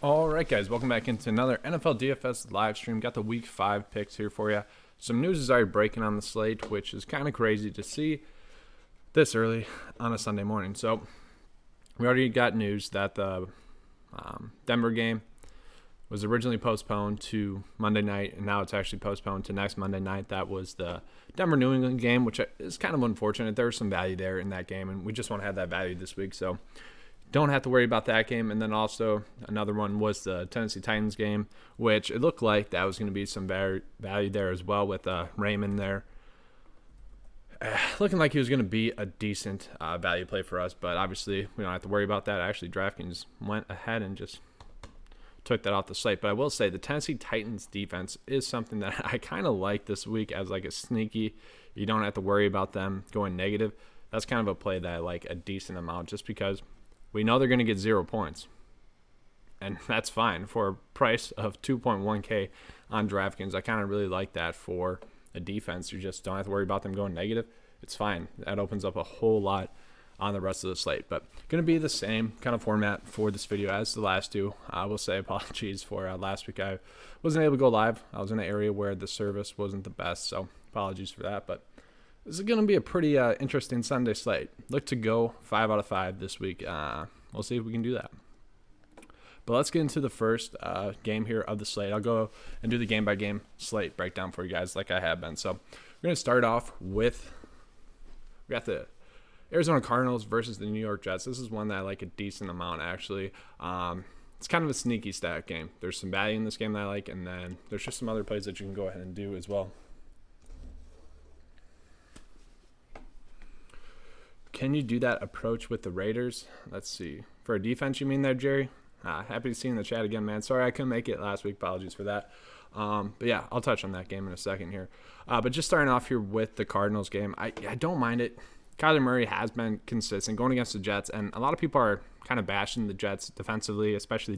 All right, guys, welcome back into another NFL DFS live stream. Got the Week 5 picks here for you. Some news is already breaking on the slate, which is kind of crazy to see this early on a Sunday morning. So we already got news that the Denver game was originally postponed to Monday night, and now it's actually postponed to next Monday night. That was the Denver-New England game, which is kind of unfortunate. There was some value there in that game, and we just want to have that value this week. So don't have to worry about that game. And then also another one was the Tennessee Titans game, which it looked like that was going to be some value there as well with Raymond there. Looking like he was going to be a decent value play for us, but obviously we don't have to worry about that. Actually, DraftKings went ahead and just took that off the slate. But I will say the Tennessee Titans defense is something that I kind of like this week as like a sneaky. You don't have to worry about them going negative. That's kind of a play that I like a decent amount just because we know they're going to get 0 points. And that's fine. For a price of 2.1K on DraftKings, I kind of really like that for a defense. You just don't have to worry about them going negative. It's fine. That opens up a whole lot on the rest of the slate. But going to be the same kind of format for this video as the last two. I will say apologies for last week. I wasn't able to go live. I was in an area where the service wasn't the best, so apologies for that. But this is going to be a pretty interesting Sunday slate. Look to go 5 out of 5 this week. We'll see if we can do that. But let's get into the first game here of the slate. I'll go and do the game-by-game slate breakdown for you guys like I have been. So we're going to start off with, we got the Arizona Cardinals versus the New York Jets. This is one that I like a decent amount, actually. It's kind of a sneaky stack game. There's some value in this game that I like, and then there's just some other plays that you can go ahead and do as well. Can you do that approach with the Raiders? Let's see. For a defense, you mean there, Jerry? Happy to see you in the chat again, man. Sorry I couldn't make it last week. Apologies for that. But yeah, I'll touch on that game in a second here. But just starting off here with the Cardinals game, I don't mind it. Kyler Murray has been consistent going against the Jets, and a lot of people are kind of bashing the Jets defensively, especially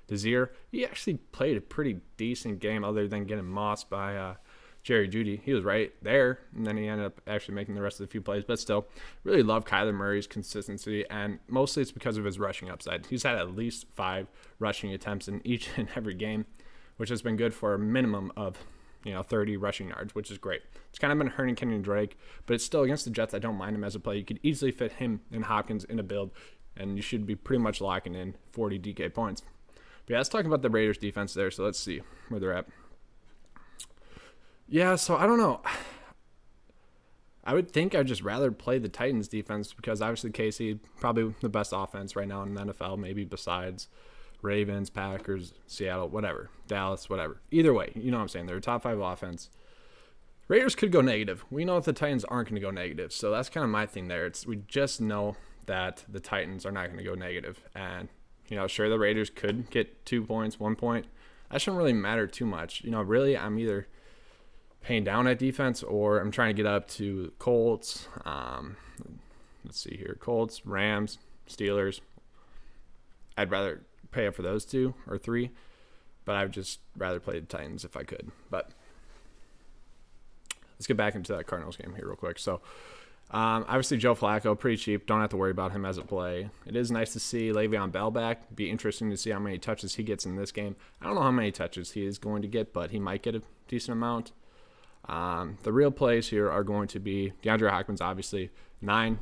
Desir. He actually played a pretty decent game other than getting mossed by Jerry Jeudy. He was right there, and then he ended up actually making the rest of the few plays. But still, really love Kyler Murray's consistency, and mostly it's because of his rushing upside. He's had at least 5 rushing attempts in each and every game, which has been good for a minimum of 30 rushing yards, which is great. It's kind of been hurting Kenyon Drake, but it's still against the Jets. I don't mind him as a play. You could easily fit him and Hopkins in a build, and you should be pretty much locking in 40 DK points. But yeah, let's talk about the Raiders defense there. So let's see where they're at. Yeah, so I don't know. I would think I'd just rather play the Titans defense because obviously KC, probably the best offense right now in the NFL, maybe besides Ravens, Packers, Seattle, whatever, Dallas, whatever. Either way, you know what I'm saying. They're a top 5 offense. Raiders could go negative. We know that the Titans aren't going to go negative, so that's kind of my thing there. We just know that the Titans are not going to go negative. And, sure, the Raiders could get 2 points, 1 point. That shouldn't really matter too much. Really, I'm either paying down at defense or I'm trying to get up to Colts. Let's see here. Colts, Rams, Steelers. I'd rather pay up for those 2 or 3, but I would just rather play the Titans if I could. But let's get back into that Cardinals game here real quick. So obviously Joe Flacco, pretty cheap. Don't have to worry about him as a play. It is nice to see Le'Veon Bell back. Be interesting to see how many touches he gets in this game. I don't know how many touches he is going to get, but he might get a decent amount. The real plays here are going to be DeAndre Hopkins, obviously, 9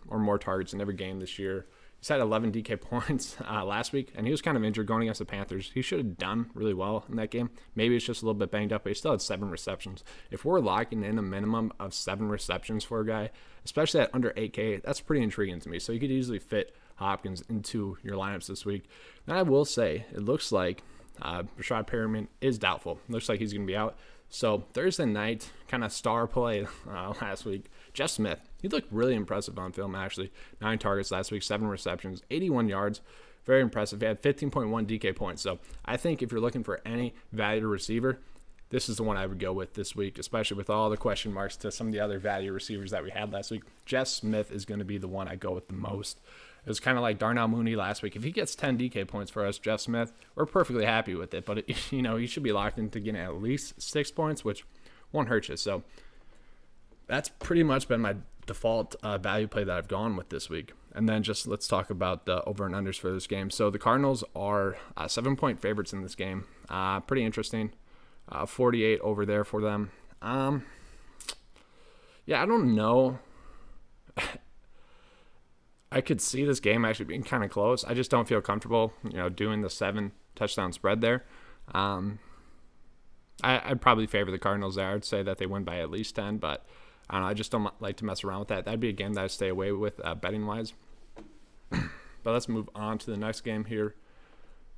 or more targets in every game this year. He's had 11 DK points last week, and he was kind of injured going against the Panthers. He should have done really well in that game. Maybe it's just a little bit banged up, but he still had 7 receptions. If we're locking in a minimum of 7 receptions for a guy, especially at under 8K, that's pretty intriguing to me. So you could easily fit Hopkins into your lineups this week. And I will say, it looks like Rashad Perriman is doubtful. Looks like he's going to be out. So Thursday night, kind of star play last week, Jeff Smith. He looked really impressive on film, actually. 9 targets last week, 7 receptions, 81 yards. Very impressive. He had 15.1 DK points. So I think if you're looking for any value receiver, this is the one I would go with this week, especially with all the question marks to some of the other value receivers that we had last week. Jeff Smith is going to be the one I go with the most. It was kind of like Darnell Mooney last week. If he gets 10 DK points for us, Jeff Smith, we're perfectly happy with it. But, he should be locked into getting at least 6 points, which won't hurt you. So that's pretty much been my default value play that I've gone with this week. And then just let's talk about the over and unders for this game. So the Cardinals are 7-point favorites in this game. Pretty interesting. 48 over there for them. Yeah, I don't know. I could see this game actually being kind of close. I just don't feel comfortable, doing the 7 touchdown spread there. I'd probably favor the Cardinals there. I'd say that they win by at least 10, but I don't know. I just don't like to mess around with that. That'd be a game that I'd stay away with betting wise. But let's move on to the next game here.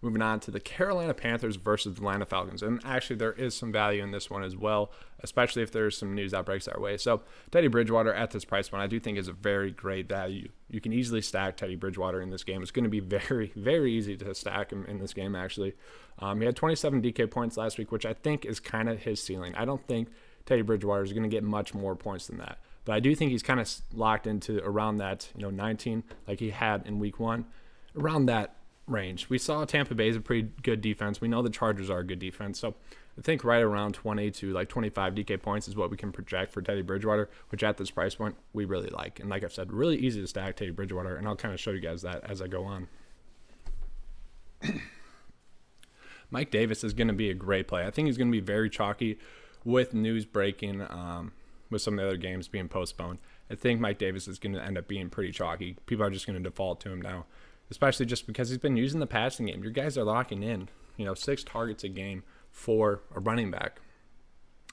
Moving on to the Carolina Panthers versus the Atlanta Falcons. And actually, there is some value in this one as well, especially if there's some news that breaks our way. So, Teddy Bridgewater at this price point, I do think is a very great value. You can easily stack Teddy Bridgewater in this game. It's going to be very, very easy to stack him in this game, actually. He had 27 DK points last week, which I think is kind of his ceiling. I don't think Teddy Bridgewater is going to get much more points than that. But I do think he's kind of locked into around that, 19, like he had in week 1, around that range. We saw Tampa Bay is a pretty good defense. We know the Chargers are a good defense. So I think right around 20 to 25 DK points is what we can project for Teddy Bridgewater, which at this price point we really like. And like I've said, really easy to stack Teddy Bridgewater, and I'll kind of show you guys that as I go on. Mike Davis is going to be a great play. I think he's going to be very chalky with news breaking, with some of the other games being postponed. I think Mike Davis is going to end up being pretty chalky. People are just going to default to him now, especially just because he's been using the passing game. Your guys are locking in, 6 targets a game for a running back.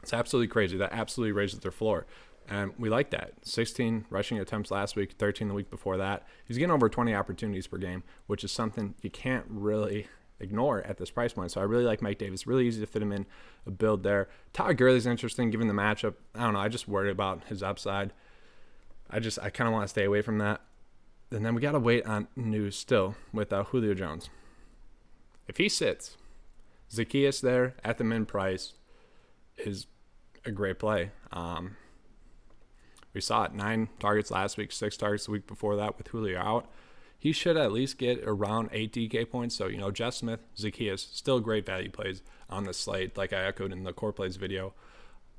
It's absolutely crazy. That absolutely raises their floor. And we like that. 16 rushing attempts last week, 13 the week before that. He's getting over 20 opportunities per game, which is something you can't really ignore at this price point. So I really like Mike Davis. Really easy to fit him in a build there. Todd Gurley's interesting given the matchup. I don't know. I just worry about his upside. I kind of want to stay away from that. And then we got to wait on news still with Julio Jones. If he sits, Zacchaeus there at the min price is a great play. We saw it, 9 targets last week, 6 targets the week before that with Julio out. He should at least get around 8 DK points. So, Jeff Smith, Zacchaeus, still great value plays on the slate, like I echoed in the core plays video.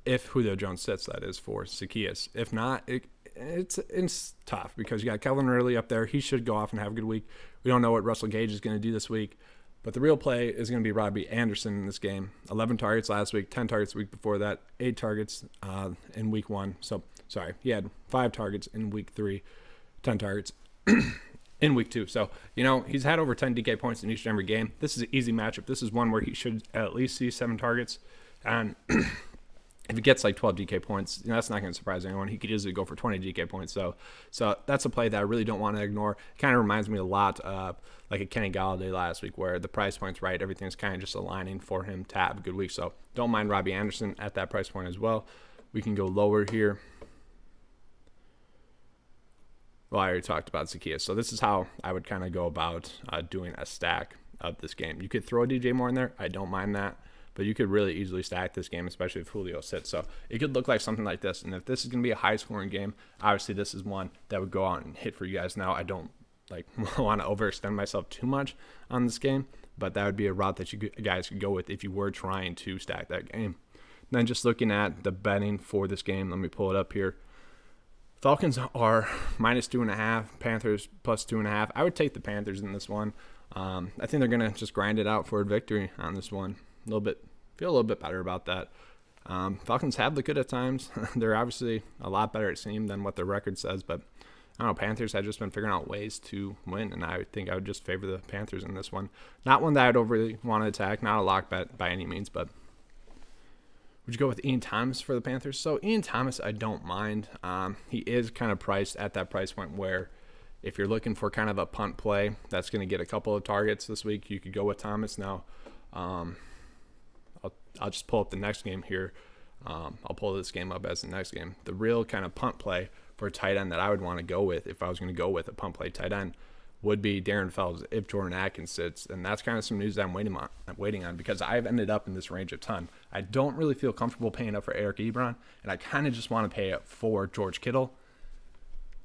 If Julio Jones sits, that is, for Zacchaeus. If not, it's tough because you got Kelvin Ridley up there. He should go off and have a good week. We don't know what Russell Gage is going to do this week. But the real play is going to be Robbie Anderson in this game. 11 targets last week, 10 targets the week before that, 8 targets in week 1. So, sorry, he had 5 targets in week 3, 10 targets in week 2. So, he's had over 10 DK points in each and every game. This is an easy matchup. This is one where he should at least see 7 targets. And if he gets 12 DK points, that's not going to surprise anyone. He could easily go for 20 DK points. So that's a play that I really don't want to ignore. It kind of reminds me a lot of like a Kenny Galladay last week, where the price point's right. Everything's kind of just aligning for him to have a good week. So don't mind Robbie Anderson at that price point as well. We can go lower here. Well, I already talked about Zacchaeus. So this is how I would kind of go about doing a stack of this game. You could throw DJ Moore in there. I don't mind that. But you could really easily stack this game, especially if Julio sits. So it could look like something like this. And if this is going to be a high-scoring game, obviously this is one that would go out and hit for you guys. Now, I don't want to overextend myself too much on this game, but that would be a route that you guys could go with if you were trying to stack that game. And then just looking at the betting for this game, let me pull it up here. Falcons are -2.5, Panthers +2.5. I would take the Panthers in this one. I think they're going to just grind it out for a victory on this one. Feel a little bit better about that. Falcons have looked good at times. They're obviously a lot better, it seemed, than what their record says. But I don't know, Panthers have just been figuring out ways to win, and I think I would just favor the Panthers in this one. Not one that I'd overly want to attack, not a lock bet by any means, but would you go with Ian Thomas for the Panthers? So Ian Thomas, I don't mind. He is kind of priced at that price point where if you're looking for kind of a punt play that's going to get a couple of targets this week, you could go with Thomas. Now, I'll just pull up the next game here. I'll pull this game up as the next game. The real kind of punt play for a tight end that I would want to go with if I was going to go with a punt play tight end would be Darren Fells if Jordan Atkins sits. And that's kind of some news that I'm waiting on because I've ended up in this range a ton. I don't really feel comfortable paying up for Eric Ebron, and I kind of just want to pay up for George Kittle.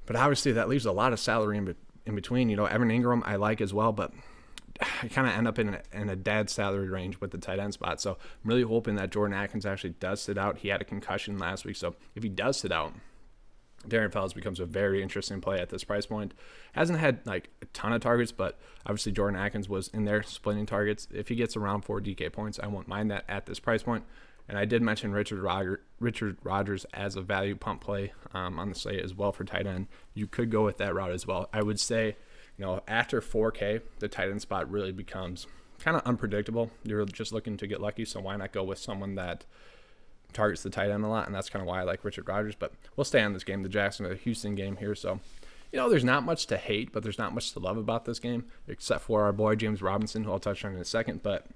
But obviously that leaves a lot of salary in between. Evan Ingram I like as well, but I kind of end up in a dead salary range with the tight end spot. So I'm really hoping that Jordan Atkins actually does sit out. He had a concussion last week. So if he does sit out, Darren Fells becomes a very interesting play at this price point. Hasn't had like a ton of targets, but obviously Jordan Atkins was in there splitting targets. If he gets around 4 DK points, I won't mind that at this price point. And I did mention Richard Rodgers as a value pump play on the slate as well for tight end. You could go with that route as well. I would say, after 4K, the tight end spot really becomes kind of unpredictable. You're just looking to get lucky, so why not go with someone that targets the tight end a lot? And that's kind of why I like Richard Rodgers. But we'll stay on this game, the Jacksonville-Houston game here. So, there's not much to hate, but there's not much to love about this game, except for our boy James Robinson, who I'll touch on in a second. But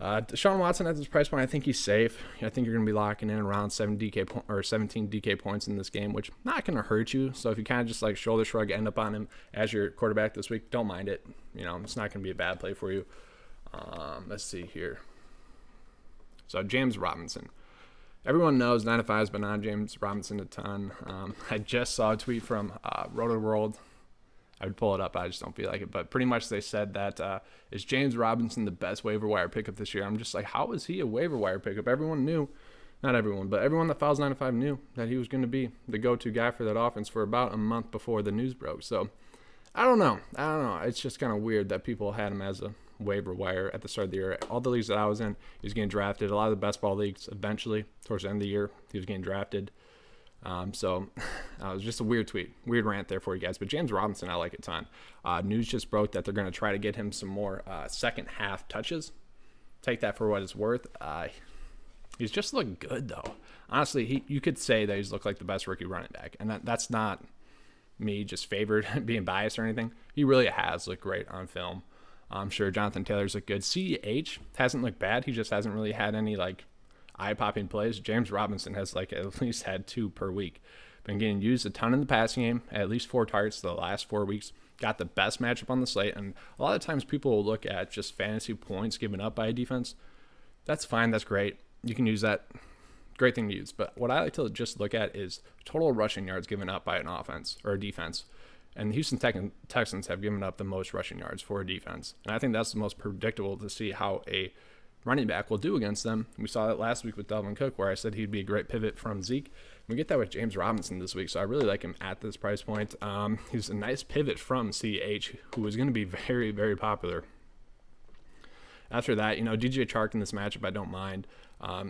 Deshaun Watson at this price point, I think he's safe. I think you're going to be locking in around 17 DK points in this game, which not going to hurt you. So if you kind of just like shoulder shrug, end up on him as your quarterback this week, don't mind it. It's not going to be a bad play for you. Let's see here. So James Robinson. Everyone knows 9 to 5 has been on James Robinson a ton. I just saw a tweet from Roto World. I would pull it up. I just don't feel like it. But pretty much they said that is James Robinson the best waiver wire pickup this year? I'm just like, how is he a waiver wire pickup? Everyone knew, not everyone, but everyone that follows 9 to 5 knew that he was going to be the go-to guy for that offense for about a month before the news broke. So I don't know. It's just kind of weird that people had him as a waiver wire at the start of the year. All the leagues that I was in, he was getting drafted. A lot of the best ball leagues, eventually, towards the end of the year, he was getting drafted. So it was just a weird rant there for you guys. But James Robinson, I like a ton. News just broke that they're going to try to get him some more second half touches. Take that for what it's worth. He's just looked good, though. Honestly, you could say that he's looked like the best rookie running back. And that's not me just favored being biased or anything. He really has looked great on film. I'm sure Jonathan Taylor's looked good. CEH hasn't looked bad. He just hasn't really had any eye-popping plays. James Robinson has at least had 2 per week. Been getting used a ton in the passing game, at least 4 targets the last 4 weeks. Got the best matchup on the slate, and a lot of times people will look at just fantasy points given up by a defense. That's fine. That's great. You can use that. Great thing to use. But what I like to just look at is total rushing yards given up by an offense or a defense. And the Houston Texans have given up the most rushing yards for a defense. And I think that's the most predictable to see how a running back will do against them. We saw that last week with Dalvin Cook, where I said he'd be a great pivot from Zeke. We get that with James Robinson this week, so I really like him at this price point. He's a nice pivot from CH, who is going to be very, very popular. After that, DJ Chark in this matchup, I don't mind.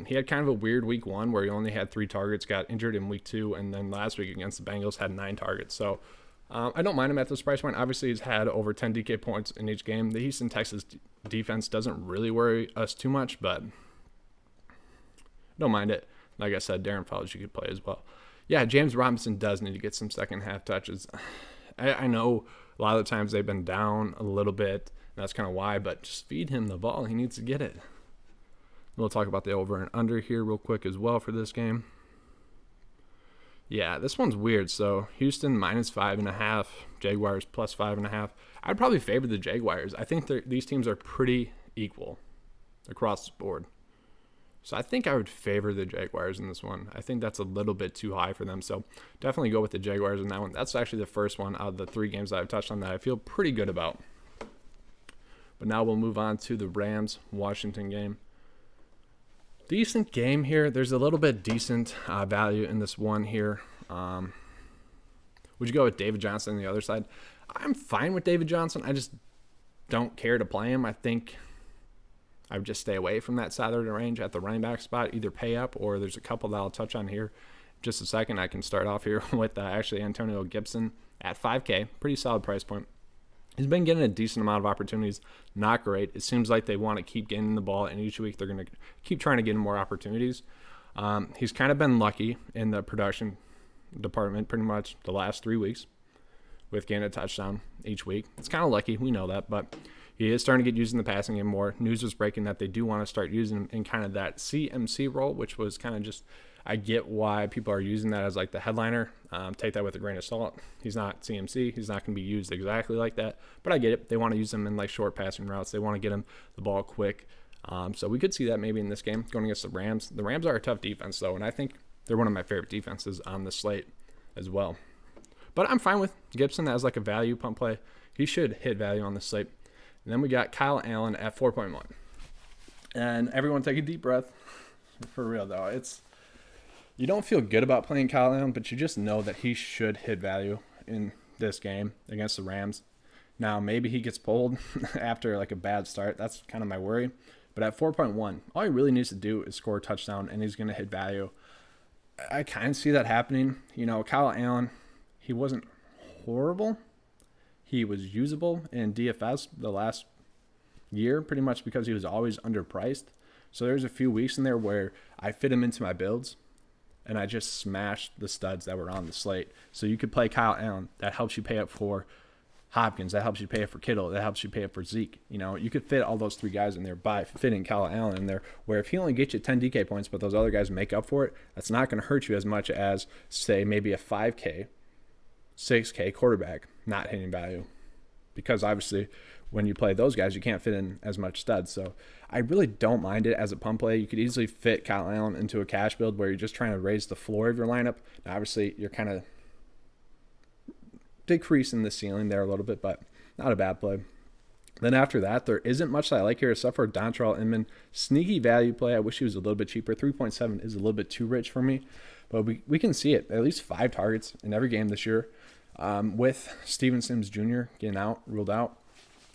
He had kind of a weird week 1 where he only had 3 targets, got injured in week 2, and then last week against the Bengals had 9 targets. So I don't mind him at this price point. Obviously, he's had over 10 DK points in each game. The Houston Texans defense doesn't really worry us too much, but don't mind it. Like I said, Darren Fells you could play as well. Yeah, James Robinson does need to get some second half touches. I know a lot of the times they've been down a little bit, and that's kind of why, but just feed him the ball. He needs to get it. We'll talk about the over and under here real quick as well for this game. Yeah, this one's weird. So Houston -5.5, Jaguars +5.5. I'd probably favor the Jaguars. I think these teams are pretty equal across the board. So I think I would favor the Jaguars in this one. I think that's a little bit too high for them. So definitely go with the Jaguars in that one. That's actually the first one out of the 3 games that I've touched on that I feel pretty good about. But now we'll move on to the Rams-Washington game. Decent game here. There's a little bit decent value in this one here. Would you go with David Johnson on the other side? I'm fine with David Johnson. I just don't care to play him. I think I would just stay away from that side of the range at the running back spot, either pay up or there's a couple that I'll touch on here. Just a second, I can start off here with actually Antonio Gibson at 5K. Pretty solid price point. He's been getting a decent amount of opportunities. Not great. It seems like they want to keep getting the ball, and each week they're going to keep trying to get him more opportunities. He's kind of been lucky in the production department pretty much the last 3 weeks with getting a touchdown each week. It's kind of lucky. We know that, but he is starting to get used in the passing game more. News was breaking that they do want to start using him in kind of that CMC role, which was kind of just, I get why people are using that as like the headliner. Take that with a grain of salt. He's not CMC. He's not going to be used exactly like that, but I get it. They want to use him in like short passing routes. They want to get him the ball quick. So we could see that maybe in this game going against the Rams. The Rams are a tough defense though, and I think they're one of my favorite defenses on the slate as well. But I'm fine with Gibson as like a value pump play. He should hit value on the slate. And then we got Kyle Allen at 4.1. And everyone take a deep breath. For real though, You don't feel good about playing Kyle Allen, but you just know that he should hit value in this game against the Rams. Now, maybe he gets pulled after like a bad start. That's kind of my worry. But at 4.1, all he really needs to do is score a touchdown, and he's going to hit value. I kind of see that happening. You know, Kyle Allen, he wasn't horrible. He was usable in DFS the last year pretty much because he was always underpriced. So there's a few weeks in there where I fit him into my builds, and I just smashed the studs that were on the slate. So you could play Kyle Allen. That helps you pay up for Hopkins. That helps you pay up for Kittle. That helps you pay up for Zeke. You know, you could fit all those three guys in there by fitting Kyle Allen in there, where if he only gets you 10 DK points, but those other guys make up for it, that's not going to hurt you as much as, say, maybe a 5K, 6K quarterback not hitting value. Because obviously when you play those guys, you can't fit in as much studs. So I really don't mind it as a pump play. You could easily fit Kyle Allen into a cash build where you're just trying to raise the floor of your lineup. Now, obviously, you're kind of decreasing the ceiling there a little bit, but not a bad play. Then after that, there isn't much that I like here except for Dontrell Inman. Sneaky value play. I wish he was a little bit cheaper. 3.7 is a little bit too rich for me, but we can see it. At least 5 targets in every game this year. With Steven Sims Jr. getting ruled out.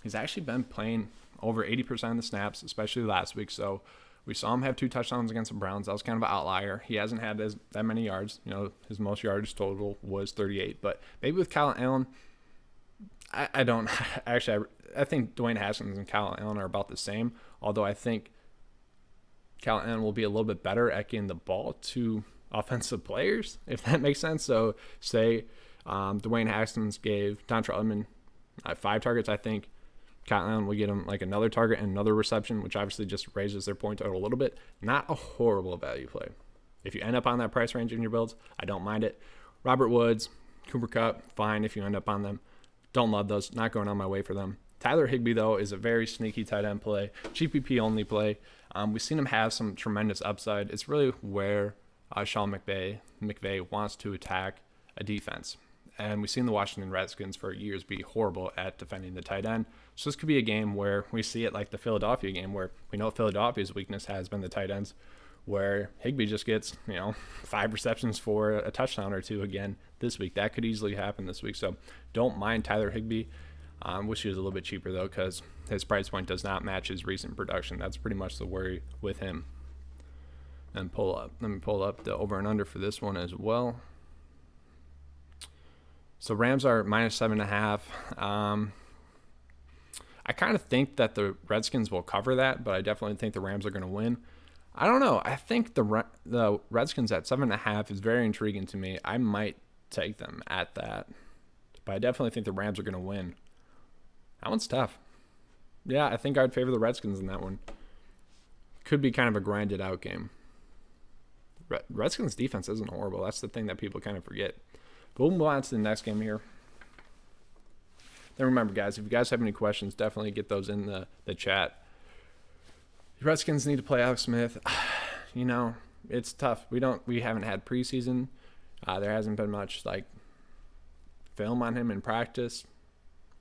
He's actually been playing over 80% of the snaps, especially last week. So we saw him have 2 touchdowns against the Browns. That was kind of an outlier. He hasn't had that many yards. You know, his most yardage total was 38. But maybe with Kyle Allen, I don't actually. I think Dwayne Haskins and Kyle Allen are about the same. Although I think Kyle Allen will be a little bit better at getting the ball to offensive players, if that makes sense. So say Dwayne Haskins gave Dontrell Inman 5 targets. I think Kyle Allen will get him like another target and another reception, which obviously just raises their point total a little bit. Not a horrible value play. If you end up on that price range in your builds, I don't mind it. Robert Woods, Cooper Kupp, fine if you end up on them. Don't love those. Not going on my way for them. Tyler Higbee, though, is a very sneaky tight end play. GPP only play. We've seen him have some tremendous upside. It's really where Sean McVay wants to attack a defense. And we've seen the Washington Redskins for years be horrible at defending the tight end. So this could be a game where we see it like the Philadelphia game, where we know Philadelphia's weakness has been the tight ends, where Higbee just gets, 5 receptions for a touchdown or 2 again this week. That could easily happen this week. So don't mind Tyler Higbee. Wish he was a little bit cheaper, though, because his price point does not match his recent production. That's pretty much the worry with him. And let me pull up the over and under for this one as well. So Rams are -7.5. I kind of think that the Redskins will cover that, but I definitely think the Rams are going to win. I don't know. I think the Redskins at 7.5 is very intriguing to me. I might take them at that, but I definitely think the Rams are going to win. That one's tough. Yeah, I think I'd favor the Redskins in that one. Could be kind of a grinded out game. Redskins defense isn't horrible. That's the thing that people kind of forget. But we'll move on to the next game here. Then remember, guys, if you guys have any questions, definitely get those in the chat. The Redskins need to play Alex Smith. It's tough. We haven't had preseason. There hasn't been much film on him in practice.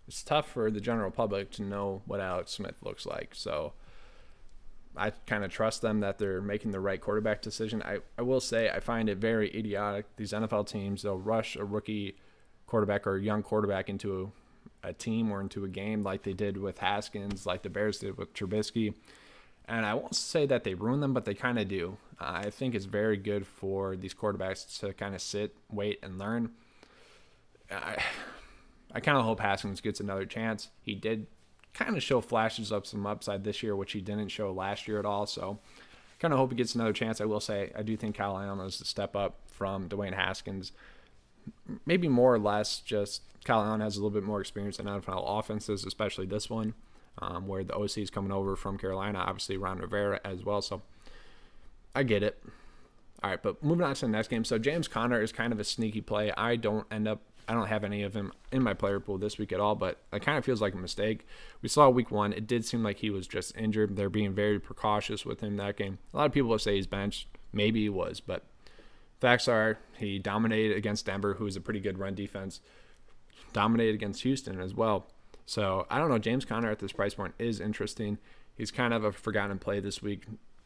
It's tough for the general public to know what Alex Smith looks like. So I kind of trust them that they're making the right quarterback decision. I will say I find it very idiotic. These NFL teams, they'll rush a rookie quarterback or a young quarterback into a team or into a game like they did with Haskins, like the Bears did with Trubisky. And I won't say that they ruin them, but they kind of do. I think it's very good for these quarterbacks to kind of sit, wait, and learn. I kind of hope Haskins gets another chance. He did kind of show flashes of some upside this year, which he didn't show last year at all. So kind of hope he gets another chance. I will say I do think Kyle Allen is a step up from Dwayne Haskins. Maybe more or less just Kyle Allen has a little bit more experience in NFL offenses, especially this one, where the OC is coming over from Carolina, obviously Ron Rivera as well. So I get it. All right, but moving on to the next game. So James Conner is kind of a sneaky play. I don't have any of him in my player pool this week at all, but it kind of feels like a mistake. We saw week 1. It did seem like he was just injured. They're being very precautious with him that game. A lot of people will say he's benched. Maybe he was, but facts are he dominated against Denver, who is a pretty good run defense. Dominated against Houston as well. So I don't know. James Conner at this price point is interesting. He's kind of a forgotten play this week.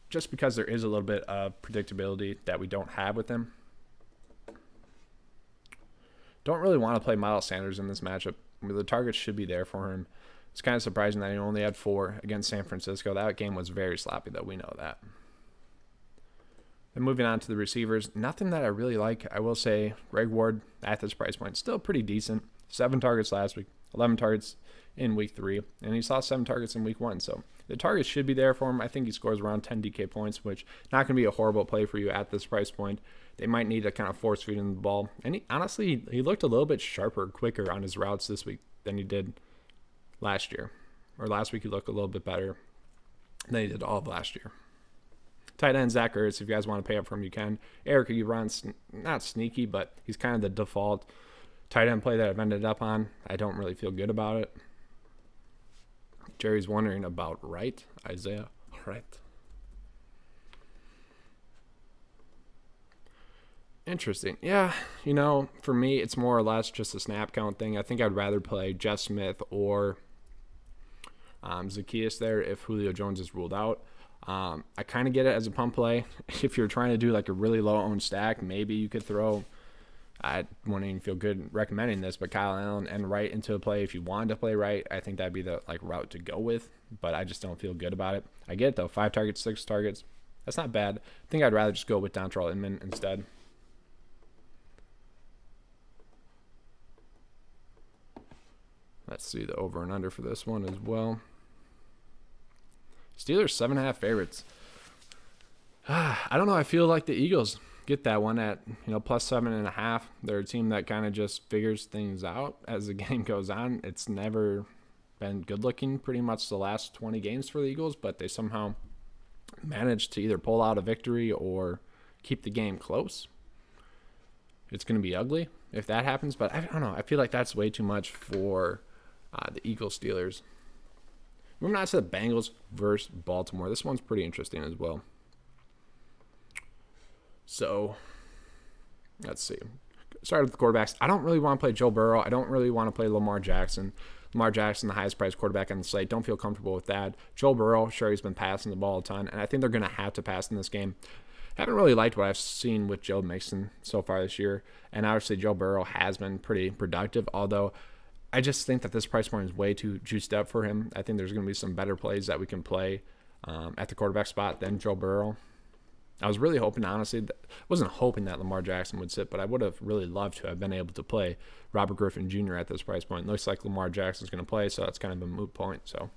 just because there is a little bit of predictability that we don't have with him. Don't really want to play Miles Sanders in this matchup. The targets should be there for him. It's kind of surprising that he only had 4 against San Francisco. That game was very sloppy, though. We know that. Then moving on to the receivers, nothing that I really like. I will say Greg Ward at this price point, still pretty decent. 7 targets last week, 11 targets in week 3, and he saw 7 targets in week 1. So the targets should be there for him. I think he scores around 10 DK points, which not going to be a horrible play for you at this price point. They might need to kind of force feed him the ball. And honestly, he looked a little bit sharper, quicker on his routes this week than he did last year. Or last week he looked a little bit better than he did all of last year. Tight end Zach Ertz, if you guys want to pay up for him, you can. Eric Ebron's not sneaky, but he's kind of the default tight end play that I've ended up on. I don't really feel good about it. Jerry's wondering about Isaiah Wright. Interesting. Yeah, for me, it's more or less just a snap count thing. I think I'd rather play Jeff Smith or Zacchaeus there if Julio Jones is ruled out. I kind of get it as a pump play. If you're trying to do like a really low-owned stack, maybe you could throw, I wouldn't even feel good recommending this, but Kyle Allen and Wright into a play. If you wanted to play Wright, I think that'd be the route to go with, but I just don't feel good about it. I get it, though. 5 targets, 6 targets. That's not bad. I think I'd rather just go with Dontrell Inman instead. Let's see the over and under for this one as well. Steelers 7.5 favorites. I don't know. I feel like the Eagles get that one at plus 7.5. They're a team that kind of just figures things out as the game goes on. It's never been good looking pretty much the last 20 games for the Eagles, but they somehow managed to either pull out a victory or keep the game close. It's going to be ugly if that happens, but I don't know. I feel like that's way too much for the Eagles Steelers. Moving on to the Bengals versus Baltimore. This one's pretty interesting as well. So, let's see. Start with the quarterbacks. I don't really want to play Joe Burrow. I don't really want to play Lamar Jackson. Lamar Jackson, the highest priced quarterback on the slate. Don't feel comfortable with that. Joe Burrow, sure, he's been passing the ball a ton, and I think they're going to have to pass in this game. Haven't really liked what I've seen with Joe Mixon so far this year, and obviously Joe Burrow has been pretty productive, although I just think that this price point is way too juiced up for him. I think there's going to be some better plays that we can play at the quarterback spot than Joe Burrow. I was really hoping, honestly, wasn't hoping that Lamar Jackson would sit, but I would have really loved to have been able to play Robert Griffin Jr. at this price point. It looks like Lamar Jackson's going to play, so that's kind of a moot point. So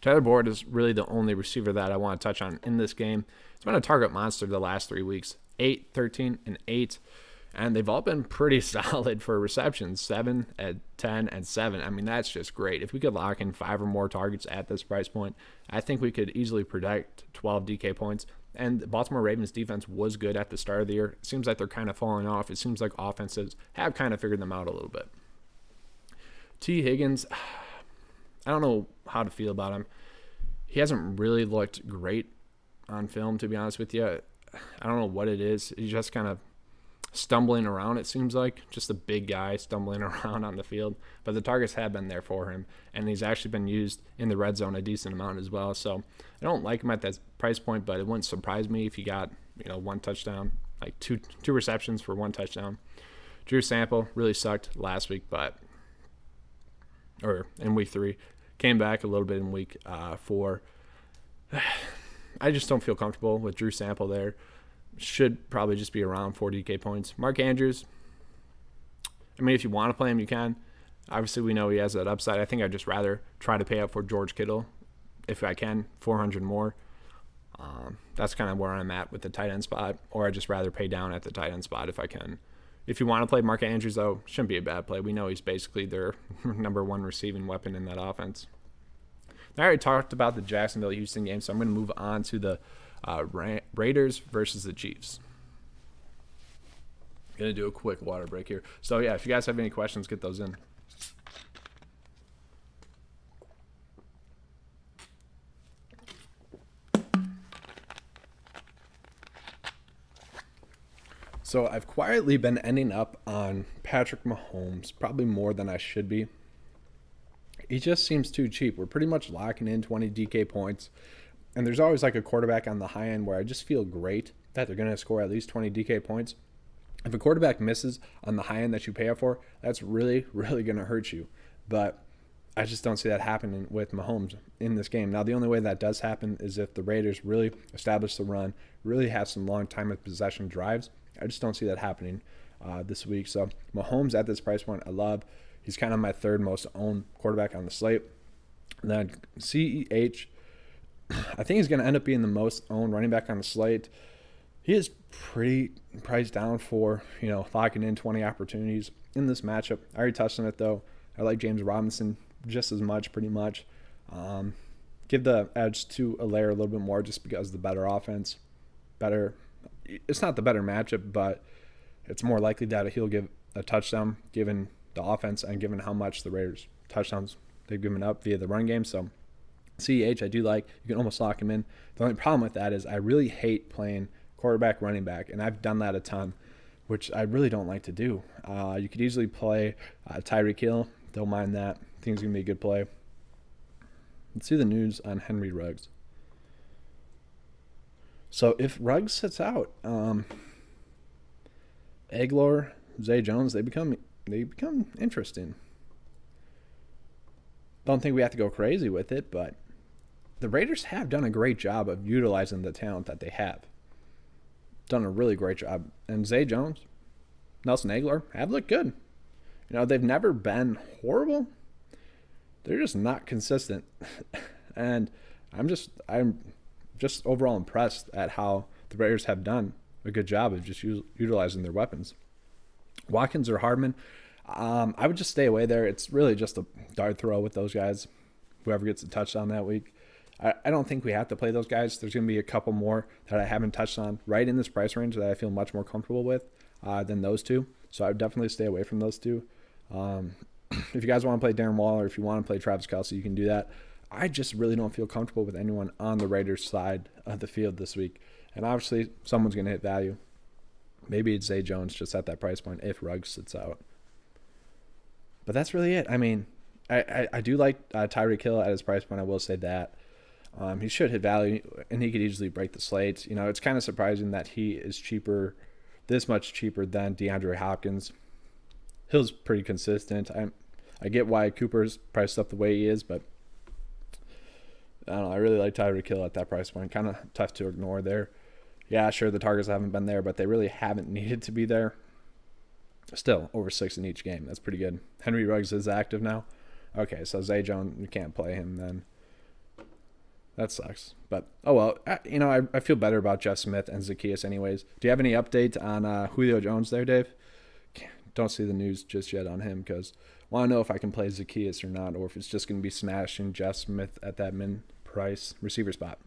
Tyler Boyd is really the only receiver that I want to touch on in this game. He's been a target monster the last 3 weeks, 8, 13, and 8. And they've all been pretty solid for receptions, 7, 10, and 7. I mean, that's just great. If we could lock in 5 or more targets at this price point, I think we could easily predict 12 DK points. And the Baltimore Ravens defense was good at the start of the year. It seems like they're kind of falling off. It seems like offenses have kind of figured them out a little bit. T. Higgins, I don't know how to feel about him. He hasn't really looked great on film, to be honest with you. I don't know what it is. He's just kind of stumbling around, it seems like. Just a big guy stumbling around on the field. But the targets have been there for him, and he's actually been used in the red zone a decent amount as well. So I don't like him at that price point, but it wouldn't surprise me if he got 1 touchdown, like two receptions for 1 touchdown. Drew Sample really sucked last week, or in week 3. Came back a little bit in week 4. I just don't feel comfortable with Drew Sample there. Should probably just be around 4 DK points. Mark Andrews, I mean, if you want to play him, you can. Obviously, we know he has that upside. I think I'd just rather try to pay up for George Kittle if I can, 400 more. That's kind of where I'm at with the tight end spot, or I'd just rather pay down at the tight end spot if I can. If you want to play Mark Andrews, though, shouldn't be a bad play. We know he's basically their number 1 receiving weapon in that offense. I already talked about the Jacksonville-Houston game, so I'm going to move on to the Raiders versus the Chiefs. Going to do a quick water break here. So, yeah, if you guys have any questions, get those in. So, I've quietly been ending up on Patrick Mahomes, probably more than I should be. He just seems too cheap. We're pretty much locking in 20 DK points. And there's always like a quarterback on the high end where I just feel great that they're going to score at least 20 DK points. If a quarterback misses on the high end that you pay up for, that's really, really going to hurt you. But I just don't see that happening with Mahomes in this game. Now, the only way that does happen is if the Raiders really establish the run, really have some long time of possession drives. I just don't see that happening this week. So Mahomes at this price point, I love. He's kind of my third most owned quarterback on the slate. And then CEH, I think he's going to end up being the most owned running back on the slate. He is pretty priced down for, locking in 20 opportunities in this matchup. I already touched on it, though. I like James Robinson just as much, pretty much. Give the edge to Allaire a little bit more just because the better offense. It's not the better matchup, but it's more likely that he'll give a touchdown given the offense and given how much the Raiders touchdowns they've given up via the run game. So CEH, I do like. You can almost lock him in. The only problem with that is I really hate playing quarterback, running back, and I've done that a ton, which I really don't like to do. You could easily play Tyreek Hill. Don't mind that. I think it's going to be a good play. Let's see the news on Henry Ruggs. So if Ruggs sits out, Aguilar, Zay Jones, they become interesting. Don't think we have to go crazy with it, but the Raiders have done a great job of utilizing the talent that they have. Done a really great job. And Zay Jones, Nelson Aguilar have looked good. They've never been horrible. They're just not consistent. And I'm just overall impressed at how the Raiders have done a good job of just utilizing their weapons. Watkins or Hardman, I would just stay away there. It's really just a dart throw with those guys, whoever gets a touchdown that week. I don't think we have to play those guys. There's going to be a couple more that I haven't touched on right in this price range that I feel much more comfortable with than those two. So I would definitely stay away from those two. If you guys want to play Darren Waller, if you want to play Travis Kelce, you can do that. I just really don't feel comfortable with anyone on the Raiders side of the field this week. And obviously, someone's going to hit value. Maybe it's Zay Jones just at that price point if Ruggs sits out. But that's really it. I mean, I do like Tyreek Hill at his price point. I will say that. He should hit value, and he could easily break the slate. It's kind of surprising that he is this much cheaper than DeAndre Hopkins. Hill's pretty consistent. I get why Cooper's priced up the way he is, but I don't know. I really like Tyreek Hill at that price point. Kind of tough to ignore there. Yeah, sure, the targets haven't been there, but they really haven't needed to be there. Still, over 6 in each game. That's pretty good. Henry Ruggs is active now. Okay, so Zay Jones, you can't play him then. That sucks. But, oh well. I feel better about Jeff Smith and Zacchaeus anyways. Do you have any update on Julio Jones there, Dave? Don't see the news just yet on him because I want to know if I can play Zacchaeus or not, or if it's just going to be smashing Jeff Smith at that min-price receiver spot.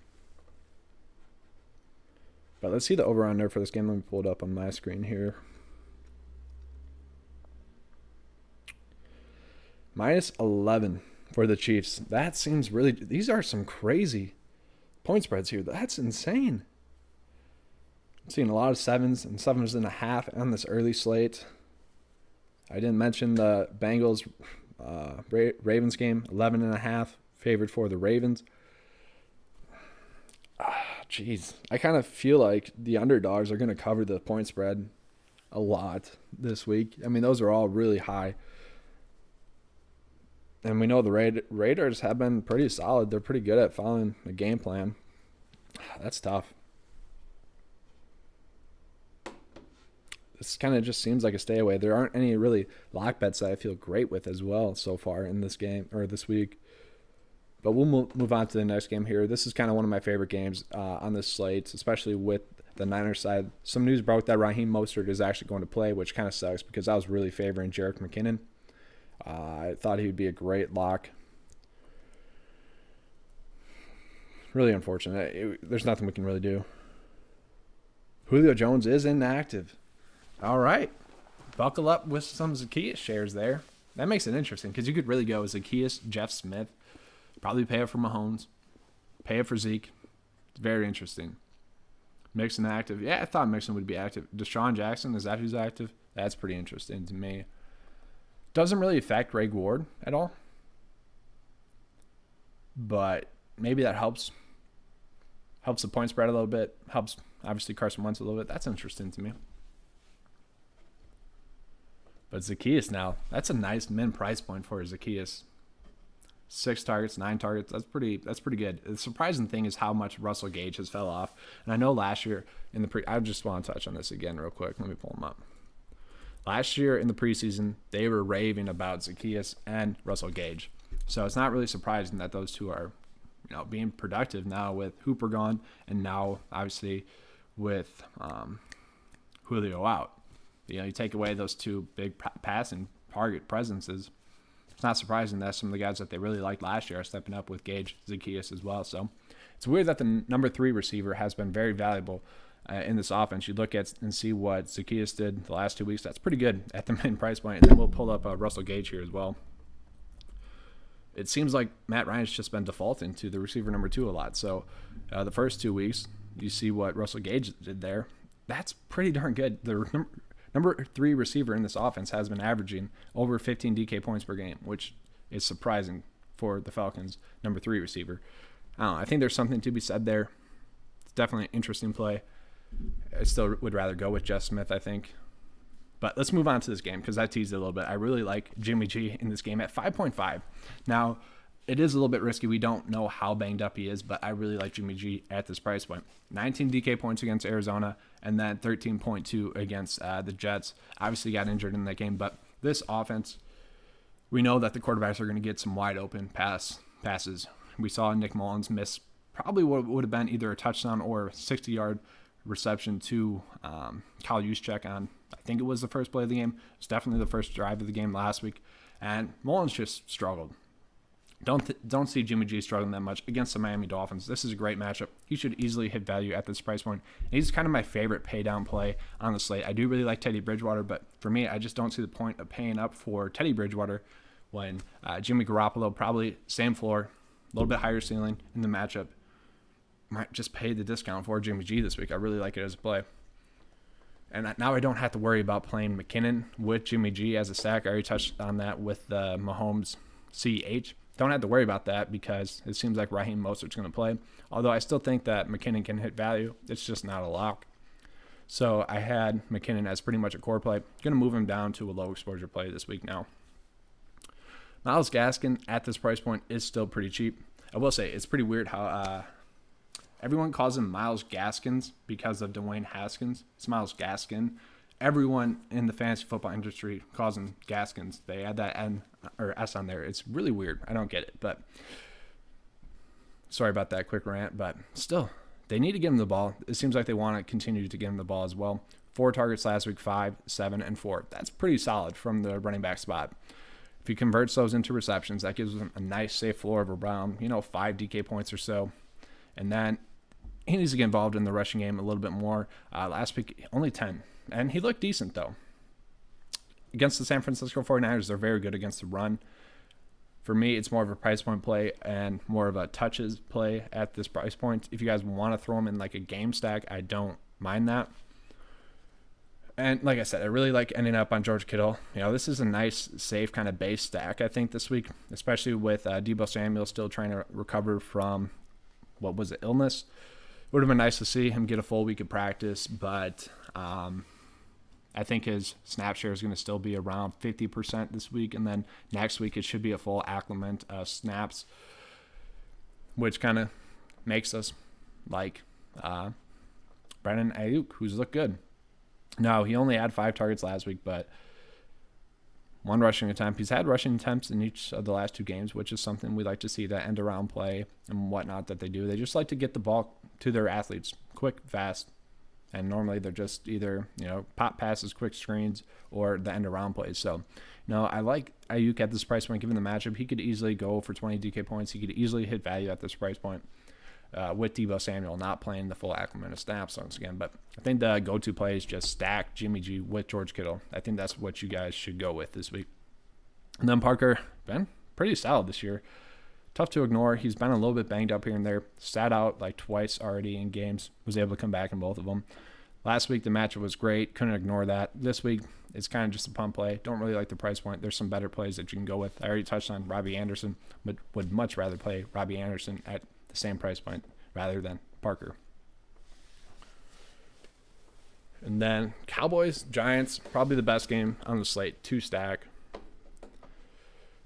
But let's see the over-under for this game. Let me pull it up on my screen here. -11 for the Chiefs. That seems really... These are some crazy point spreads here. That's insane. I'm seeing a lot of 7s and 7.5 on this early slate. I didn't mention the Bengals Ravens game. 11.5 favored for the Ravens. Jeez. I kind of feel like the underdogs are going to cover the point spread a lot this week. I mean, those are all really high. And we know the Raiders have been pretty solid. They're pretty good at following the game plan. That's tough. This kind of just seems like a stay away. There aren't any really lock bets that I feel great with as well so far in this game or this week. But we'll move on to the next game here. This is kind of one of my favorite games on this slate, especially with the Niners side. Some news broke that Raheem Mostert is actually going to play, which kind of sucks because I was really favoring Jerick McKinnon. I thought he would be a great lock. Really unfortunate. There's nothing we can really do. Julio Jones is inactive. All right. Buckle up with some Zacchaeus shares there. That makes it interesting because you could really go Zacchaeus, Jeff Smith, probably pay up for Mahomes, pay up for Zeke. It's very interesting. Mixon active. Yeah, I thought Mixon would be active. Deshaun Jackson, is that who's active? That's pretty interesting to me. Doesn't really affect Greg Ward at all. But maybe that helps. Helps the point spread a little bit. Helps, obviously, Carson Wentz a little bit. That's interesting to me. But Zacchaeus now, that's a nice min price point for Zacchaeus. 6 targets, 9 targets. That's pretty good. The surprising thing is how much Russell Gage has fell off. And I know last year in the I just want to touch on this again real quick. Let me pull them up. Last year in the preseason, they were raving about Zacchaeus and Russell Gage. So it's not really surprising that those two are, being productive now with Hooper gone, and now obviously with Julio out. You take away those two big passing target presences. It's not surprising that some of the guys that they really liked last year are stepping up with Gage, Zacchaeus as well. So it's weird that the number 3 receiver has been very valuable in this offense. You look at and see what Zacchaeus did the last 2 weeks. That's pretty good at the main price point. And then we'll pull up Russell Gage here as well. It seems like Matt Ryan's just been defaulting to the receiver number 2 a lot. So the first 2 weeks, you see what Russell Gage did there. That's pretty darn good. The number 3 receiver in this offense has been averaging over 15 DK points per game, which is surprising for the Falcons' number 3 receiver. I don't know. I think there's something to be said there. It's definitely an interesting play. I still would rather go with Jeff Smith, I think. But let's move on to this game because I teased it a little bit. I really like Jimmy G in this game at 5.5. Now, it is a little bit risky. We don't know how banged up he is, but I really like Jimmy G at this price point. 19 DK points against Arizona, and then 13.2 against the Jets. Obviously got injured in that game, but this offense, we know that the quarterbacks are going to get some wide open passes. We saw Nick Mullins miss probably what would have been either a touchdown or a 60-yard reception to Kyle Juszczyk on, I think it was the first play of the game. It's definitely the first drive of the game last week, and Mullins just struggled. Don't see Jimmy G struggling that much against the Miami Dolphins. This is a great matchup. He should easily hit value at this price point. And he's kind of my favorite pay down play on the slate. I do really like Teddy Bridgewater, but for me, I just don't see the point of paying up for Teddy Bridgewater when Jimmy Garoppolo, probably same floor, a little bit higher ceiling in the matchup, might just pay the discount for Jimmy G this week. I really like it as a play. And now I don't have to worry about playing McKinnon with Jimmy G as a stack. I already touched on that with the Mahomes CH. Don't have to worry about that because it seems like Raheem Mostert's going to play. Although I still think that McKinnon can hit value. It's just not a lock. So I had McKinnon as pretty much a core play. Going to move him down to a low exposure play this week now. Myles Gaskin at this price point is still pretty cheap. I will say it's pretty weird how everyone calls him Myles Gaskins because of Dwayne Haskins. It's Myles Gaskin. Everyone in the fantasy football industry calls him Gaskins. They add that N or S on there. It's really weird. I don't get it, but sorry about that quick rant, but still, they need to give him the ball. It seems like they want to continue to give him the ball as well. 4 targets last week, 5, 7, and 4. That's pretty solid from the running back spot. If he converts those into receptions, that gives him a nice safe floor of around, 5 DK points or so. And then he needs to get involved in the rushing game a little bit more. Last week, only 10. And he looked decent, though. Against the San Francisco 49ers, they're very good against the run. For me, it's more of a price point play and more of a touches play at this price point. If you guys want to throw him in like a game stack, I don't mind that. And like I said, I really like ending up on George Kittle. This is a nice, safe kind of base stack, I think, this week, especially with Deebo Samuel still trying to recover from, illness. It would have been nice to see him get a full week of practice, but I think his snap share is going to still be around 50% this week, and then next week it should be a full acclimate of snaps, which kind of makes us like Brandon Ayuk, who's looked good. No, he only had 5 targets last week, but 1 rushing attempt. He's had rushing attempts in each of the last 2 games, which is something we like to see, that end-around play and whatnot that they do. They just like to get the ball to their athletes quick, fast, and normally they're just either, pop passes, quick screens, or the end-around plays. So, I like Ayuk at this price point. Given the matchup, he could easily go for 20 DK points. He could easily hit value at this price point with Deebo Samuel not playing the full acclimate of snaps once again. But I think the go-to play is just stack Jimmy G with George Kittle. I think that's what you guys should go with this week. And then Parker, been pretty solid this year. Tough to ignore. He's been a little bit banged up here and there. Sat out like twice already in games. Was able to come back in both of them. Last week, the matchup was great. Couldn't ignore that. This week, it's kind of just a punt play. Don't really like the price point. There's some better plays that you can go with. I already touched on Robbie Anderson, but would much rather play Robbie Anderson at the same price point rather than Parker. And then Cowboys, Giants, probably the best game on the slate. 2-stack.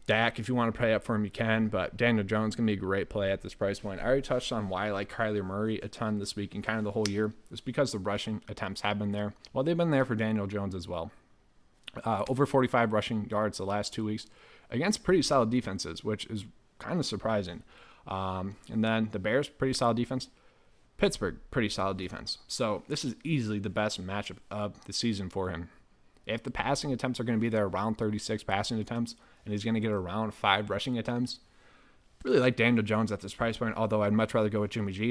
Dak, if you want to pay up for him, you can, but Daniel Jones going to be a great play at this price point. I already touched on why I like Kyler Murray a ton this week and kind of the whole year. It's because the rushing attempts have been there. Well, they've been there for Daniel Jones as well. Over 45 rushing yards the last 2 weeks against pretty solid defenses, which is kind of surprising. And then the Bears, pretty solid defense. Pittsburgh, pretty solid defense. So this is easily the best matchup of the season for him. If the passing attempts are going to be there around 36 passing attempts, and he's going to get around 5 rushing attempts, really like Daniel Jones at this price point, although I'd much rather go with Jimmy G.